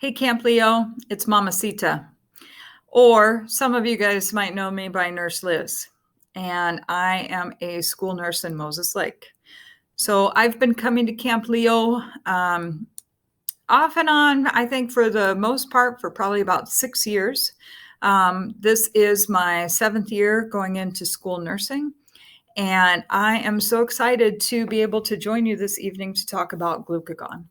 Hey, Camp Leo, it's Mamacita. Or some of you guys might know me by Nurse Liz. And I am a school nurse in Moses Lake. So I've been coming to Camp Leo off and on, I think for the most part, for probably about 6 years. This is my 7th year going into school nursing. And I am so excited to be able to join you this evening to talk about Glacagon.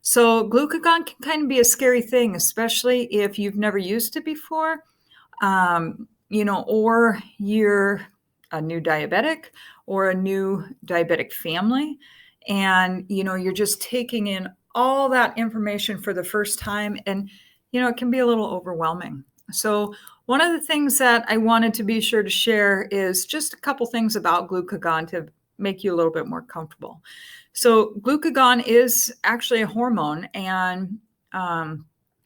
So Glacagon can kind of be a scary thing, especially if you've never used it before, or you're a new diabetic or a new diabetic family, and, you're just taking in all that information for the first time, and, it can be a little overwhelming. So one of the things that I wanted to be sure to share is just a couple things about Glacagon to make you a little bit more comfortable. So glucagon is actually a hormone, and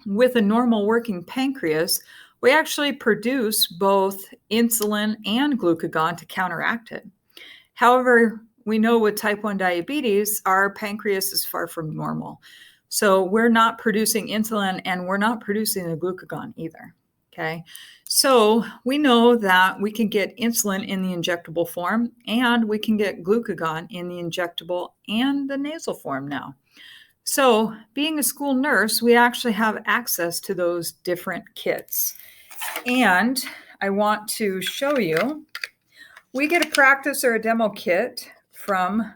with a normal working pancreas, we actually produce both insulin and glucagon to counteract it. However, we know with type 1 diabetes, our pancreas is far from normal. So we're not producing insulin and we're not producing the glucagon either. Okay, so we know that we can get insulin in the injectable form and we can get glucagon in the injectable and the nasal form now. So being a school nurse, we actually have access to those different kits. And I want to show you, we get a practice or a demo kit from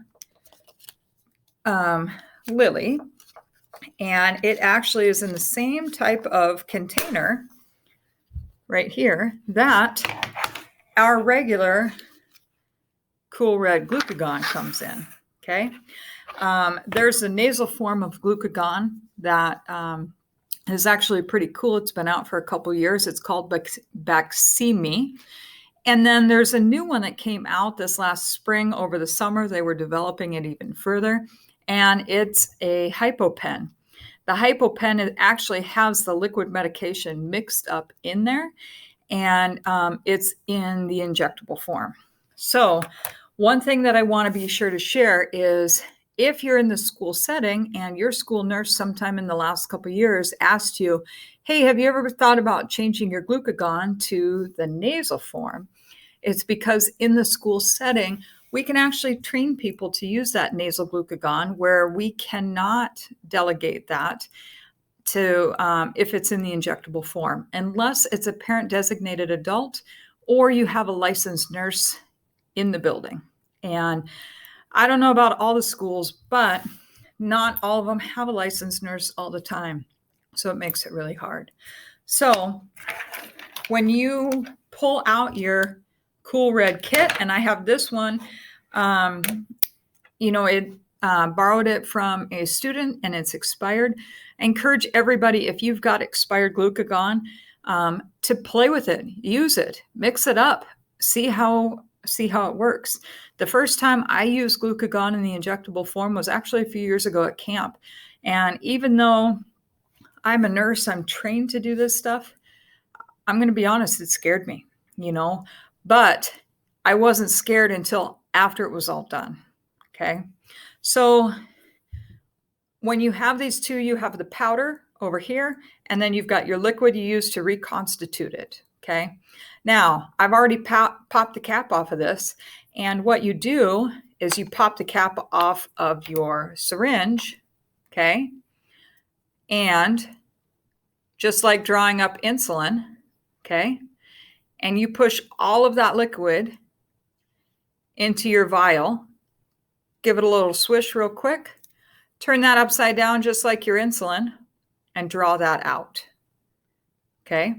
Lily, and it actually is in the same type of container right here that our regular Cool Red Glucagon comes in. Okay, there's a nasal form of glucagon that is actually pretty cool. It's been out for a couple years. It's called Baqsimi. And then there's a new one that came out this last spring over the summer. They were developing it even further, and it's a HypoPen. The HypoPen actually has the liquid medication mixed up in there, and it's in the injectable form. So one thing that I want to be sure to share is if you're in the school setting and your school nurse sometime in the last couple of years asked you, hey, have you ever thought about changing your glucagon to the nasal form? It's because in the school setting, we can actually train people to use that nasal glucagon where we cannot delegate that to if it's in the injectable form, unless it's a parent designated adult or you have a licensed nurse in the building. And I don't know about all the schools, but not all of them have a licensed nurse all the time. So it makes it really hard. So when you pull out your Cool Red kit, and I have this one, borrowed it from a student and it's expired. I encourage everybody, if you've got expired glucagon, to play with it, use it, mix it up, see how it works. The first time I used glucagon in the injectable form was actually a few years ago at camp. And even though I'm a nurse, I'm trained to do this stuff, I'm going to be honest, it scared me, but I wasn't scared until after it was all done. Okay. So when you have these two, you have the powder over here, and then you've got your liquid you use to reconstitute it. Okay. Now, I've already popped the cap off of this, and what you do is you pop the cap off of your syringe, okay? And just like drawing up insulin, okay? And you push all of that liquid into your vial, give it a little swish real quick, turn that upside down just like your insulin, and draw that out, okay?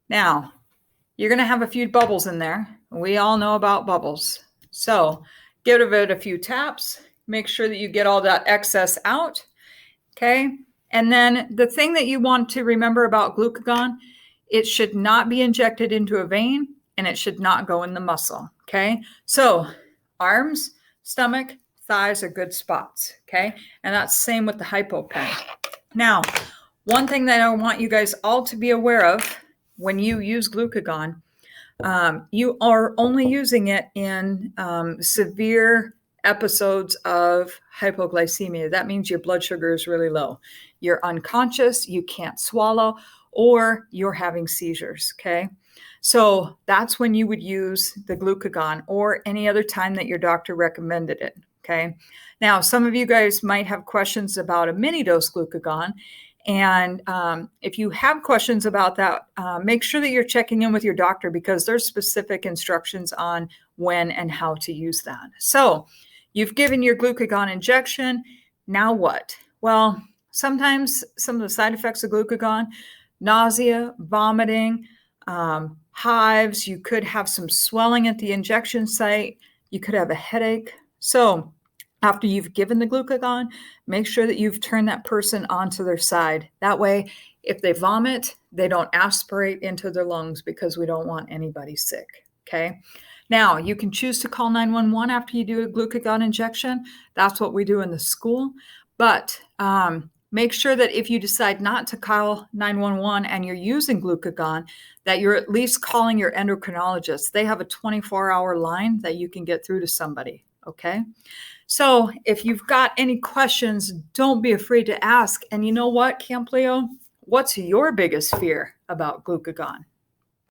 Now, you're going to have a few bubbles in there. We all know about bubbles. So give it a few taps. Make sure that you get all that excess out. Okay. And then the thing that you want to remember about glucagon, it should not be injected into a vein and it should not go in the muscle. Okay. So arms, stomach, thighs are good spots. Okay. And that's the same with the HypoPen. Now, one thing that I want you guys all to be aware of when you use glucagon, you are only using it in severe episodes of hypoglycemia. That means your blood sugar is really low. You're unconscious, you can't swallow, or you're having seizures, okay? So that's when you would use the glucagon or any other time that your doctor recommended it, okay? Now, some of you guys might have questions about a mini dose glucagon. And if you have questions about that, make sure that you're checking in with your doctor because there's specific instructions on when and how to use that. So you've given your glucagon injection. Now what? Well, sometimes some of the side effects of glucagon, nausea, vomiting, hives. You could have some swelling at the injection site. You could have a headache. So after you've given the glucagon, make sure that you've turned that person onto their side. That way, if they vomit, they don't aspirate into their lungs because we don't want anybody sick, okay? Now, you can choose to call 911 after you do a glucagon injection. That's what we do in the school. But make sure that if you decide not to call 911 and you're using glucagon, that you're at least calling your endocrinologist. They have a 24-hour line that you can get through to somebody, okay? So if you've got any questions, don't be afraid to ask. And you know what, Camp Leo? What's your biggest fear about glucagon?